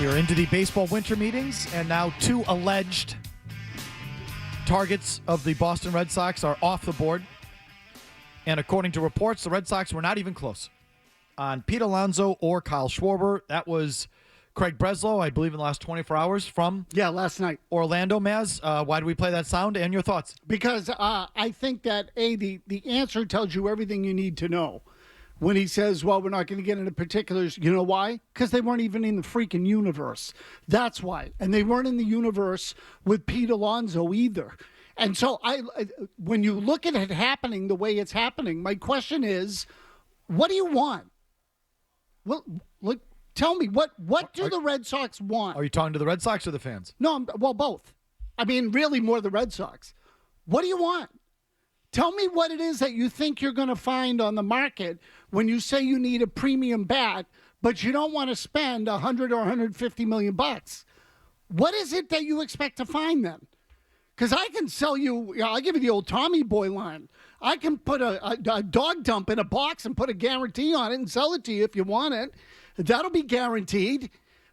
We are into the baseball winter meetings, and now two alleged targets of the Boston Red Sox are off the board. And according to reports, the Red Sox were not even close on Pete Alonso or Kyle Schwarber. That was Craig Breslow, I believe, in the last 24 hours from last night. Orlando. Mazz, why do we play that sound, and your thoughts? Because I think that, the answer tells you everything you need to know. When he says, well, we're not going to get into particulars, you know why? Because they weren't even in the freaking universe. That's why. And they weren't in the universe with Pete Alonso either. And so when you look at it happening the way it's happening, my question is, what do you want? Well, look, tell me, what do the Red Sox want? Are you talking to the Red Sox or the fans? No, well, both. I mean, really more the Red Sox. What do you want? Tell me what it is that you think you're going to find on the market when you say you need a premium bat, but you don't want to spend $100 or $150 million bucks. What is it that you expect to find then? Because I can sell you, I'll give you the old Tommy Boy line. I can put a dog dump in a box and put a guarantee on it and sell it to you if you want it. That'll be guaranteed,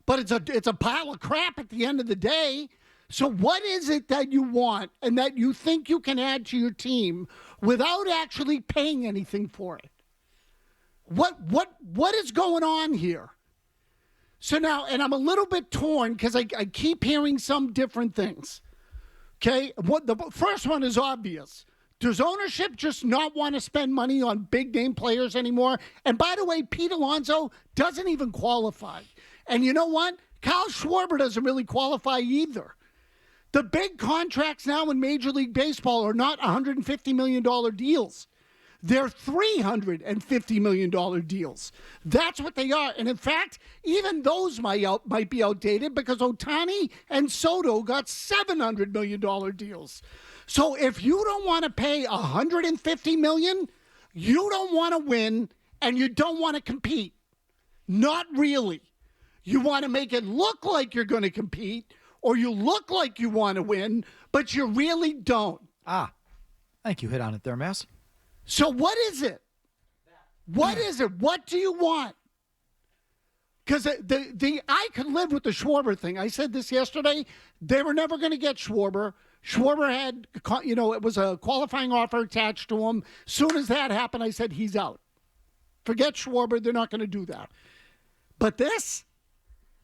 but it's a pile of crap at the end of the day. So what is it that you want and that you think you can add to your team without actually paying anything for it? What is going on here? So now, and I'm a little bit torn because I keep hearing some different things. Okay, the first one is obvious. Does ownership just not want to spend money on big name players anymore? And by the way, Pete Alonso doesn't even qualify. And you know what? Kyle Schwarber doesn't really qualify either. The big contracts now in Major League Baseball are not $150 million deals. They're $350 million deals. That's what they are. And in fact, even those might be outdated because Ohtani and Soto got $700 million deals. So if you don't want to pay $150 million, you don't want to win and you don't want to compete. Not really. You want to make it look like you're going to compete, or you look like you want to win, but you really don't. I think you hit on it there, Mazz. So what is it? What is it? What do you want? Because I could live with the Schwarber thing. I said this yesterday. They were never going to get Schwarber. Schwarber had, it was a qualifying offer attached to him. Soon as that happened, I said, he's out. Forget Schwarber. They're not going to do that. But this...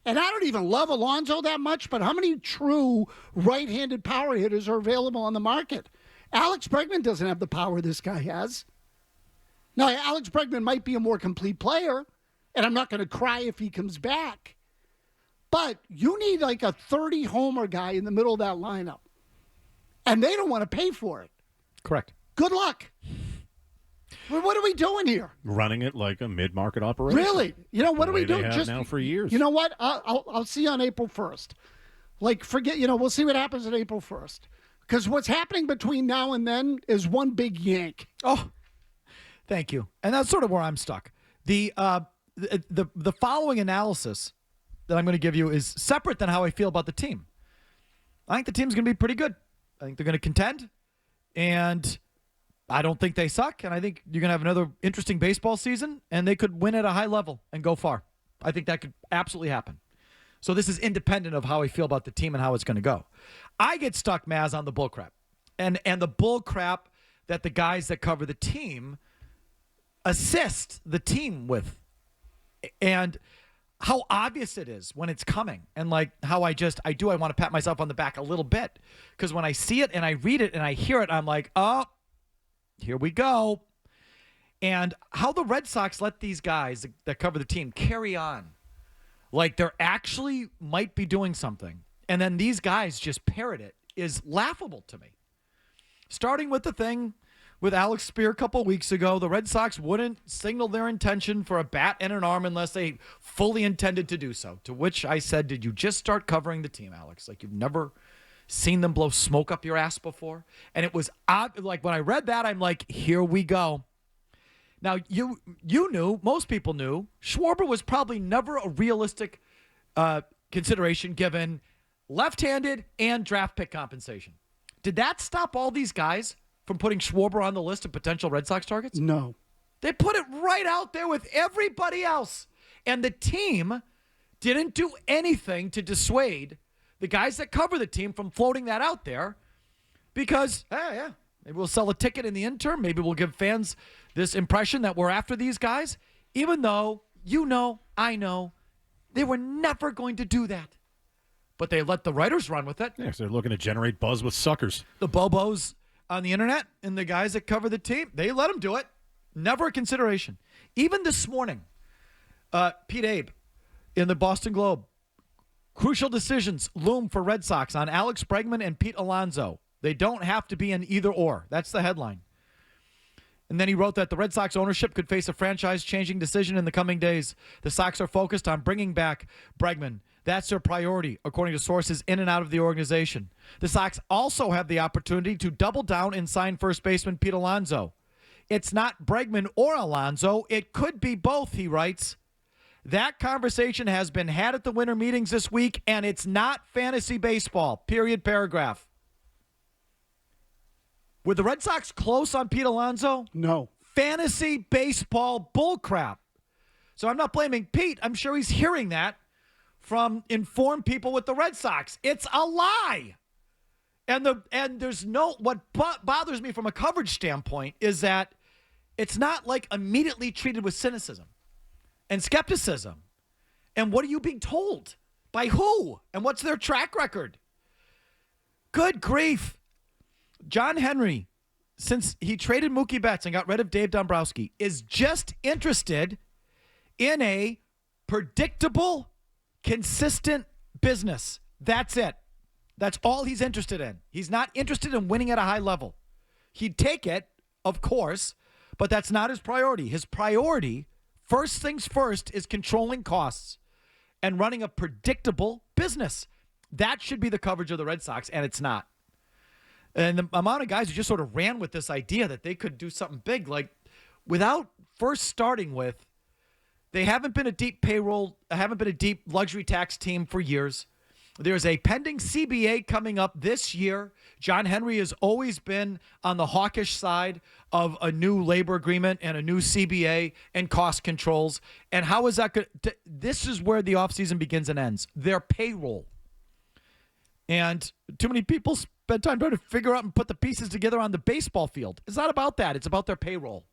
And I don't even love Alonso that much, but how many true right-handed power hitters are available on the market? Alex Bregman doesn't have the power this guy has. Now, Alex Bregman might be a more complete player, and I'm not going to cry if he comes back. But you need like a 30-homer guy in the middle of that lineup. And they don't want to pay for it. Correct. Good luck. What are we doing here? Running it like a mid-market operation. Really? What are we doing? Just now for years. You know what? I'll see you on April 1st. We'll see what happens on April 1st. Because what's happening between now and then is one big yank. Oh, thank you. And that's sort of where I'm stuck. The following analysis that I'm going to give you is separate than how I feel about the team. I think the team's going to be pretty good. I think they're going to contend. And I don't think they suck, and I think you're going to have another interesting baseball season, and they could win at a high level and go far. I think that could absolutely happen. So this is independent of how I feel about the team and how it's going to go. I get stuck, Mazz, on the bull crap. And the bull crap that the guys that cover the team assist the team with. And how obvious it is when it's coming. And like how I want to pat myself on the back a little bit. Because when I see it and I read it and I hear it, I'm like, oh, here we go. And how the Red Sox let these guys that cover the team carry on like they're actually might be doing something, and then these guys just parrot it is laughable to me. Starting with the thing with Alex Spear a couple weeks ago, the Red Sox wouldn't signal their intention for a bat and an arm unless they fully intended to do so, to which I said, did you just start covering the team, Alex? Like you've never seen them blow smoke up your ass before? And it was like when I read that, I'm like, here we go. Now, you knew, most people knew, Schwarber was probably never a realistic consideration given left-handed and draft pick compensation. Did that stop all these guys from putting Schwarber on the list of potential Red Sox targets? No. They put it right out there with everybody else. And the team didn't do anything to dissuade the guys that cover the team from floating that out there because, yeah, maybe we'll sell a ticket in the interim. Maybe we'll give fans this impression that we're after these guys, even though I know, they were never going to do that. But they let the writers run with it. Yeah, so they're looking to generate buzz with suckers. The Bobos on the internet and the guys that cover the team, they let them do it. Never a consideration. Even this morning, Pete Abe in the Boston Globe, crucial decisions loom for Red Sox on Alex Bregman and Pete Alonso. They don't have to be an either or. That's the headline. And then he wrote that the Red Sox ownership could face a franchise-changing decision in the coming days. The Sox are focused on bringing back Bregman. That's their priority, according to sources in and out of the organization. The Sox also have the opportunity to double down and sign first baseman Pete Alonso. It's not Bregman or Alonso. It could be both, he writes. That conversation has been had at the winter meetings this week, and it's not fantasy baseball, period, paragraph. Were the Red Sox close on Pete Alonso? No. Fantasy baseball bullcrap. So I'm not blaming Pete. I'm sure he's hearing that from informed people with the Red Sox. It's a lie. And there's no, what bothers me from a coverage standpoint is that it's not like immediately treated with cynicism and skepticism. And what are you being told? By who? And what's their track record? Good grief. John Henry, since he traded Mookie Betts and got rid of Dave Dombrowski, is just interested in a predictable, consistent business. That's it. That's all he's interested in. He's not interested in winning at a high level. He'd take it, of course, but that's not his priority. His priority, first things first, is controlling costs and running a predictable business. That should be the coverage of the Red Sox, and it's not. And the amount of guys who just sort of ran with this idea that they could do something big, like without first starting with, they haven't been a deep payroll, haven't been a deep luxury tax team for years. There's a pending CBA coming up this year. John Henry has always been on the hawkish side of a new labor agreement and a new CBA and cost controls. And how is that good? This is where the offseason begins and ends. Their payroll. And too many people spend time trying to figure out and put the pieces together on the baseball field. It's not about that. It's about their payroll.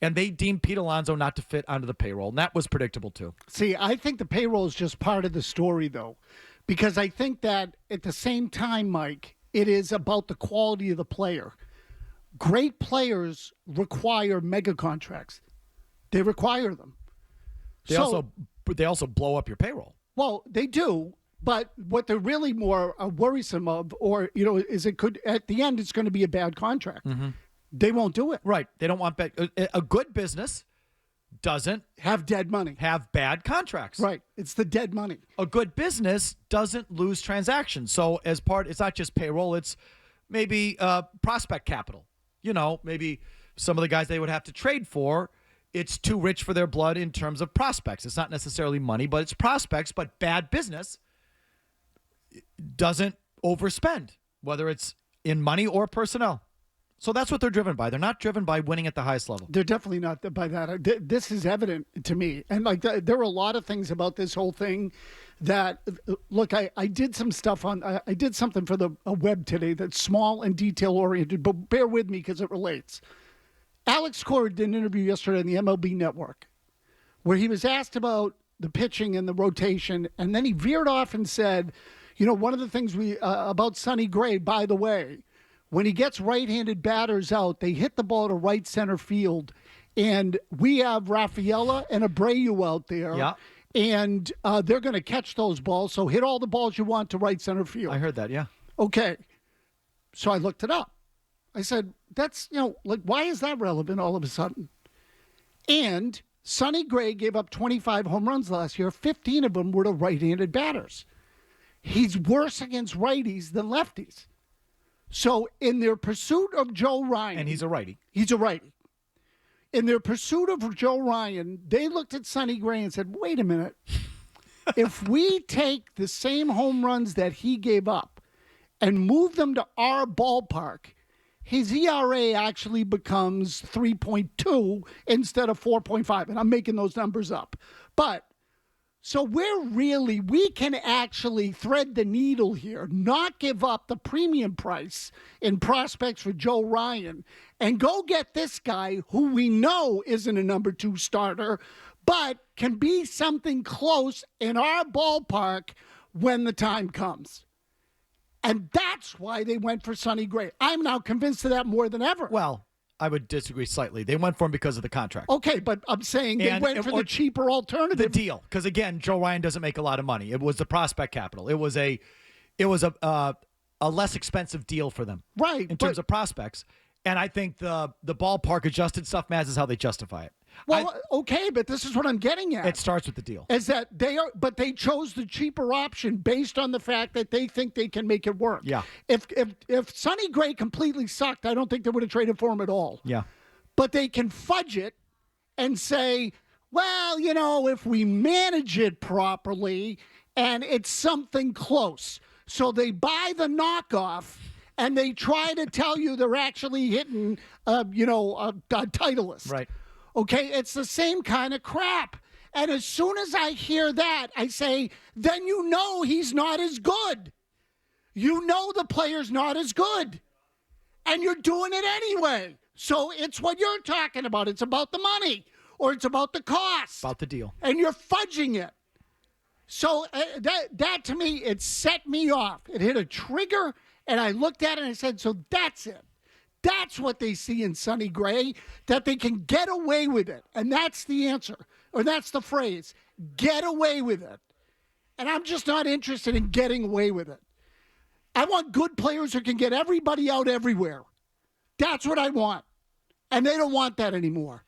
And they deemed Pete Alonso not to fit onto the payroll. And that was predictable, too. See, I think the payroll is just part of the story, though, because I think that at the same time, Mike, it is about the quality of the player. Great players require mega contracts. They require them. They also blow up your payroll. Well, they do. But what they're really more worrisome of, or, is it could, at the end, it's going to be a bad contract. Mm-hmm. They won't do it. Right. They don't want bad. A good business doesn't have dead money, have bad contracts. Right. It's the dead money. A good business doesn't lose transactions. So it's not just payroll. It's maybe prospect capital. Maybe some of the guys they would have to trade for, it's too rich for their blood in terms of prospects. It's not necessarily money, but it's prospects. But bad business doesn't overspend, whether it's in money or personnel. So that's what they're driven by. They're not driven by winning at the highest level. They're definitely not by that. This is evident to me. And there are a lot of things about this whole thing that, look, I did some stuff I did something for a web today that's small and detail oriented, but bear with me because it relates. Alex Cora did an interview yesterday on the MLB Network where he was asked about the pitching and the rotation, and then he veered off and said, one of the things about Sonny Gray, by the way, when he gets right-handed batters out, they hit the ball to right center field, and we have Rafaela and Abreu out there, yeah. And they're going to catch those balls, so hit all the balls you want to right center field. I heard that, yeah. Okay. So I looked it up. I said, that's, why is that relevant all of a sudden? And Sonny Gray gave up 25 home runs last year. 15 of them were to right-handed batters. He's worse against righties than lefties. So in their pursuit of Joe Ryan... And he's a righty. He's a righty. In their pursuit of Joe Ryan, they looked at Sonny Gray and said, wait a minute. If we take the same home runs that he gave up and move them to our ballpark, his ERA actually becomes 3.2 instead of 4.5. And I'm making those numbers up. But So we can actually thread the needle here, not give up the premium price in prospects for Joe Ryan, and go get this guy who we know isn't a number 2 starter, but can be something close in our ballpark when the time comes. And that's why they went for Sonny Gray. I'm now convinced of that more than ever. Well, I would disagree slightly. They went for him because of the contract. Okay, but I'm saying they went for the cheaper alternative. The deal. Because, again, Joe Ryan doesn't make a lot of money. It was the prospect capital. It was a less expensive deal for them. Right. In terms of prospects. And I think the ballpark adjusted stuff, Mazz, is how they justify it. Well, okay, but this is what I'm getting at. It starts with the deal. Is that they chose the cheaper option based on the fact that they think they can make it work. Yeah. If Sonny Gray completely sucked, I don't think they would have traded for him at all. Yeah. But they can fudge it and say, well, if we manage it properly and it's something close. So they buy the knockoff and they try to tell you they're actually hitting, a Titleist. Right. Okay, it's the same kind of crap. And as soon as I hear that, I say, then he's not as good. The player's not as good. And you're doing it anyway. So it's what you're talking about. It's about the money or it's about the cost. About the deal. And you're fudging it. So that to me, it set me off. It hit a trigger, and I looked at it and I said, so that's it. That's what they see in Sonny Gray, that they can get away with it. And that's the answer, or that's the phrase, get away with it. And I'm just not interested in getting away with it. I want good players who can get everybody out everywhere. That's what I want. And they don't want that anymore.